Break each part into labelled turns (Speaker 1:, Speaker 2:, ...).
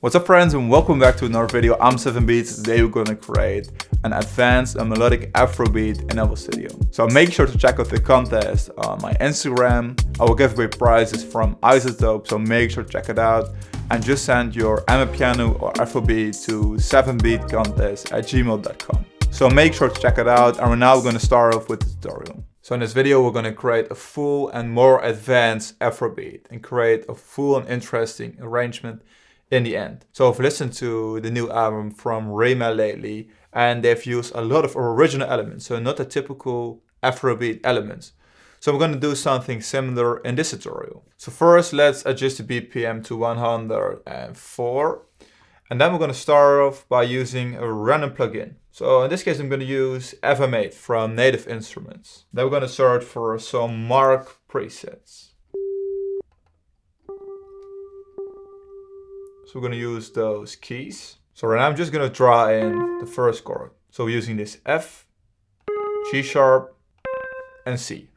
Speaker 1: What's up friends, and welcome back to another video. I'm 7beats. Today we're gonna create an advanced and melodic Afrobeat in FL Studio. So make sure to check out the contest on my Instagram. I will give away prizes from Isotope, so make sure to check it out. And just send your Amapiano or Afrobeat to 7beatcontest@gmail.com. So make sure to check it out, and now we're gonna start off with the tutorial. So in this video we're gonna create a full and more advanced Afrobeat and create a full and interesting arrangement in the end. So I've listened to the new album from REMA lately, and they've used a lot of original elements, so not the typical Afrobeat elements. So we're going to do something similar in this tutorial. So first let's adjust the BPM to 104, and then we're going to start off by using a random plugin. So in this case I'm going to use FMate from Native Instruments. Then we're going to search for some Mark presets. So we're going to use those keys. So right now I'm just going to draw in the first chord. So we're using this F, G sharp, and C.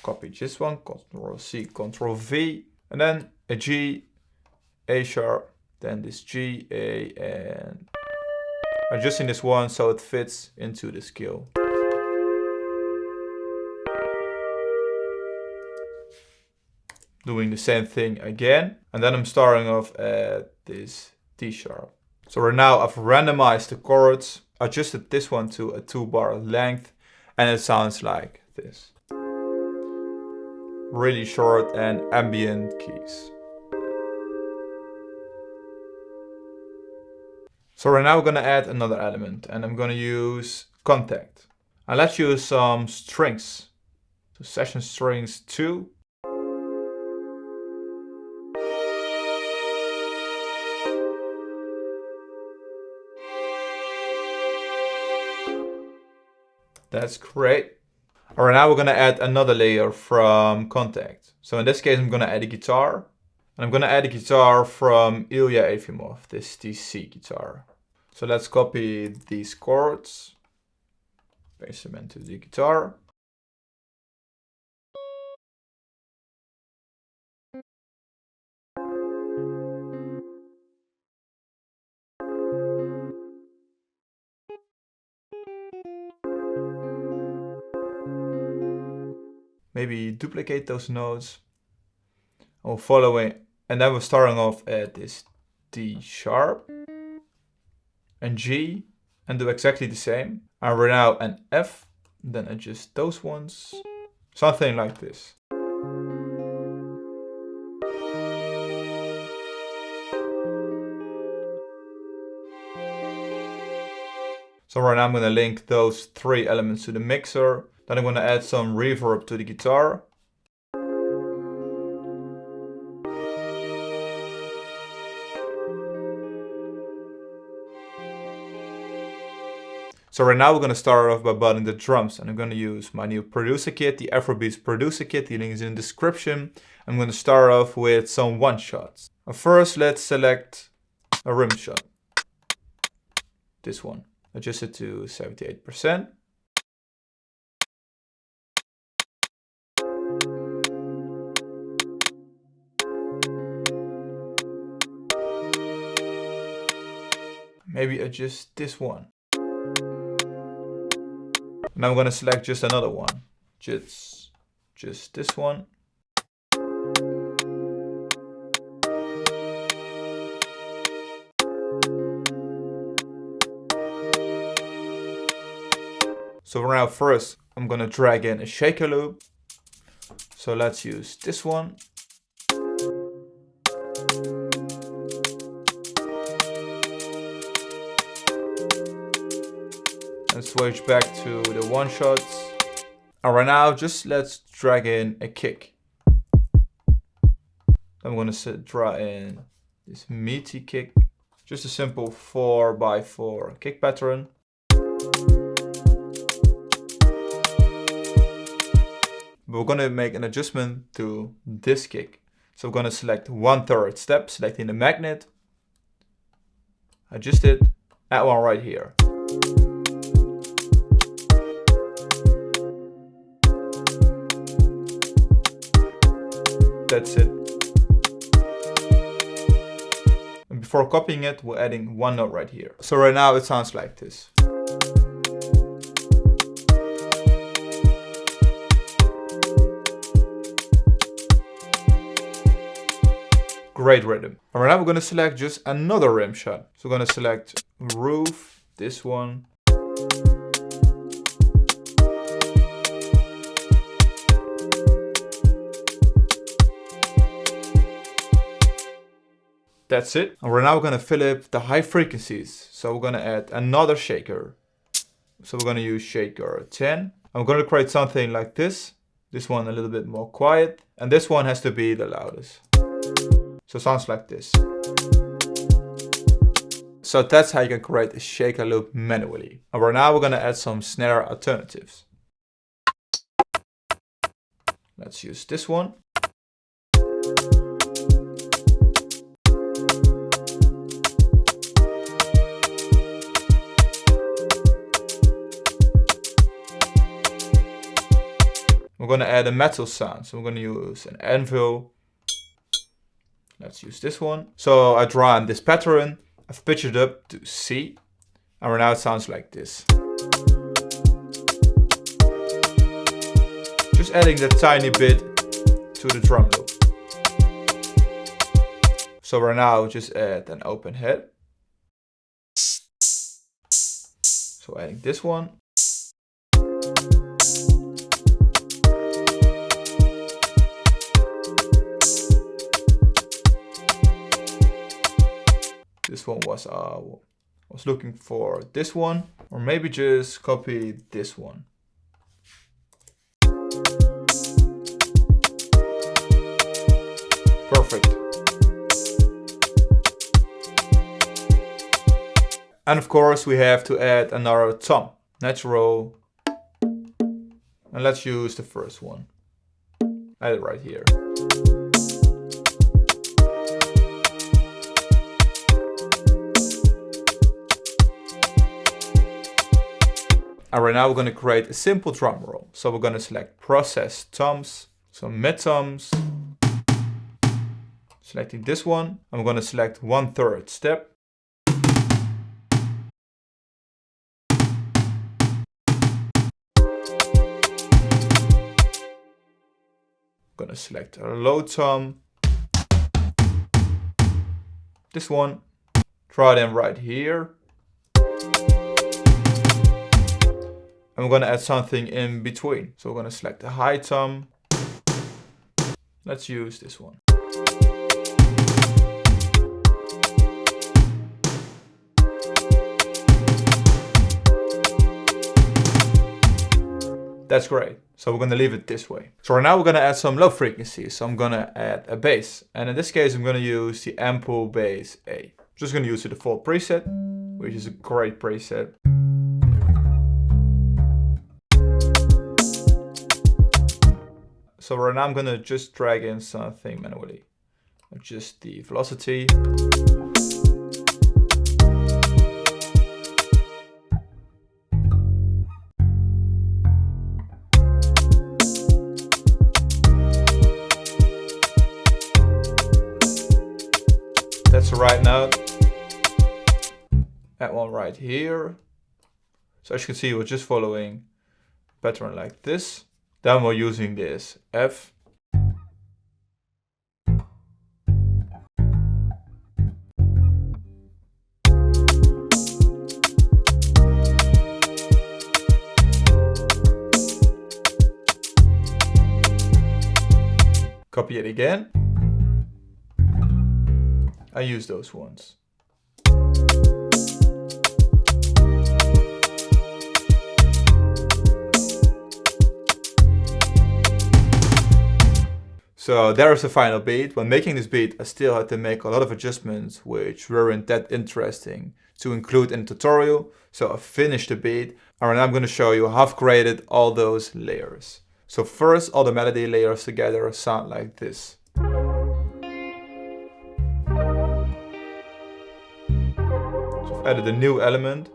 Speaker 1: Copy this one, Ctrl C, Ctrl V, and then a G, A sharp, then this G, A, and adjusting this one so it fits into the scale. Doing the same thing again, and then I'm starting off at this D sharp. So right now I've randomized the chords, adjusted this one to a 2-bar length, and it sounds like this. Really short and ambient keys. So right now we're gonna add another element, and I'm gonna use contact. And let's use some strings. So session strings 2. That's great. Alright, now we're gonna add another layer from contact. So in this case I'm gonna add a guitar. And I'm gonna add a guitar from Ilya Efimov, this DC guitar. So let's copy these chords, paste them into the guitar. Maybe duplicate those notes. Or following, and then we're starting off at this D sharp and G, and do exactly the same. And we're now an F, then adjust those ones, something like this. So right now I'm going to link those 3 elements to the mixer. Then I'm going to add some reverb to the guitar. So right now we're going to start off by building the drums, and I'm going to use my new producer kit, the Afrobeats producer kit. The link is in the description. I'm going to start off with some one-shots. First let's select a rim shot. This one. Adjust it to 78%. Maybe adjust this one. Now I'm going to select just another one. Just this one. So now first I'm going to drag in a shaker loop. So let's use this one. And switch back to the one shots. And right now just let's drag in a kick. I'm going to draw in this meaty kick. Just a simple 4x4 kick pattern. But we're going to make an adjustment to this kick. So we're going to select 1/3 step, selecting the magnet, adjust it, add one right here. That's it. before copying it, we're adding one note right here. So right now it sounds like this. Great rhythm. And right now we're going to select just another rim shot. So we're going to select roof, this one. That's it. And we're now going to fill up the high frequencies. So we're going to add another shaker. So we're going to use shaker 10. I'm going to create something like this. This one a little bit more quiet. And this one has to be the loudest. So it sounds like this. So that's how you can create a shaker loop manually. And right now we're going to add some snare alternatives. Let's use this one. We're going to add a metal sound. So we're going to use an anvil. Let's use this one. So I draw in this pattern. I've pitched it up to C. And right now it sounds like this. Just adding that tiny bit to the drum loop. So right now just add an open head. So adding this one. This one was looking for this one, or maybe just copy this one. Perfect. And of course we have to add another tom, natural. And let's use the first one. Add it right here. And right now we're going to create a simple drum roll. So we're going to select process toms, some mid toms, selecting this one. I'm going to select 1/3 step. I'm going to select a low tom. This one, draw it in right here. And we're going to add something in between. So we're going to select the high tom. Let's use this one. That's great. So we're going to leave it this way. So right now we're going to add some low frequencies. So I'm going to add a bass. And in this case, I'm going to use the ample bass A. I'm just going to use the default preset, which is a great preset. So right now I'm going to just drag in something manually. Adjust the velocity. That's the right note. Add one right here. So as you can see, we're just following a pattern like this. Then we're using this F. Copy it again. I use those ones. So there is the final beat. When making this beat, I still had to make a lot of adjustments which weren't that interesting to include in the tutorial. So I finished the beat, and now I'm going to show you how I've created all those layers. So first, all the melody layers together sound like this. So I've added a new element.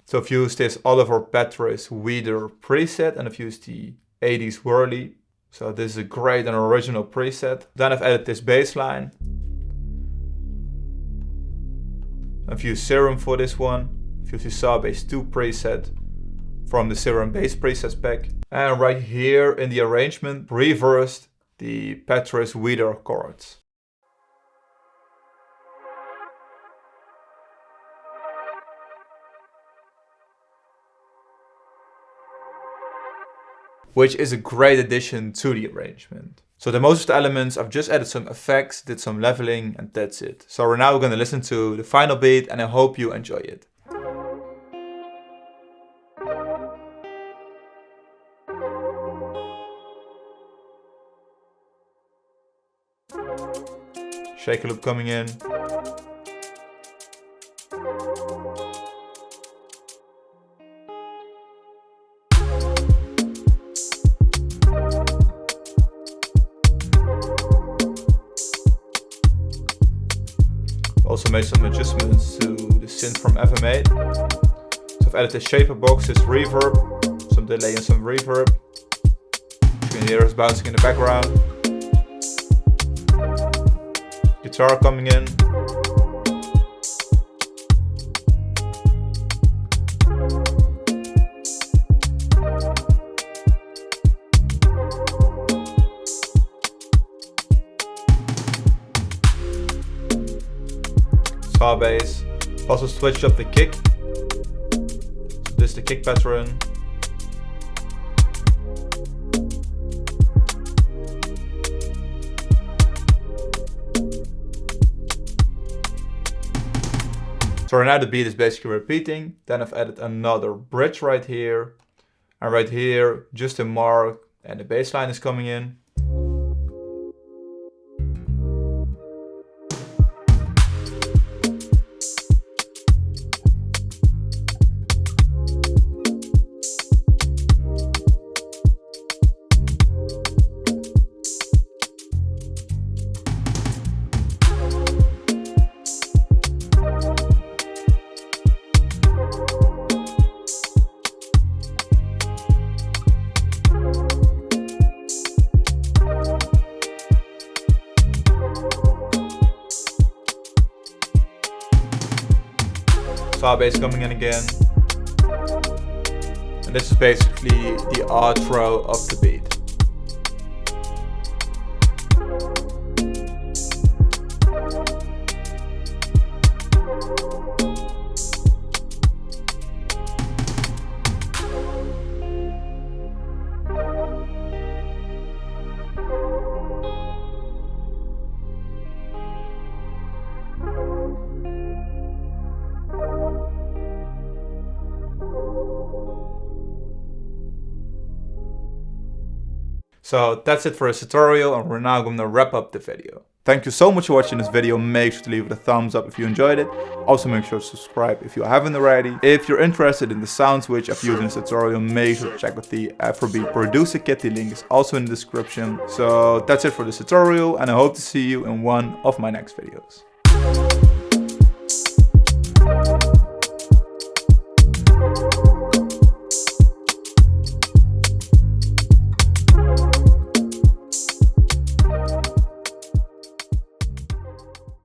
Speaker 1: So I've used this Oliver Petris Weeder preset, and I've used the 80s whirly. So this is a great and original preset. Then I've added this bass line. I've used Serum for this one. I've used the Sawbase 2 preset from the Serum Bass presets pack. And right here in the arrangement, reversed the Petrus Weeder chords. Which is a great addition to the arrangement. So the most of the elements, I've just added some effects, did some leveling, and that's it. So we're now going to listen to the final beat, and I hope you enjoy it. Shaker loop coming in. Also made some adjustments to the synth from FMA. So I've added the shaper box, this reverb, some delay and some reverb. You can hear us bouncing in the background. Guitar coming in. Bass. Also switched up the kick. So this is the kick pattern. So right now the beat is basically repeating. Then I've added another bridge right here. And right here, just a mark and the bass line is coming in. Bass coming in again, and this is basically the outro of the beat. So that's it for this tutorial, and we're now going to wrap up the video. Thank you so much for watching this video. Make sure to leave it a thumbs up if you enjoyed it. Also make sure to subscribe if you haven't already. If you're interested in the sounds which I've used in this tutorial, make sure to check out the Afrobeat producer kit. The link is also in the description. So that's it for this tutorial, and I hope to see you in one of my next videos.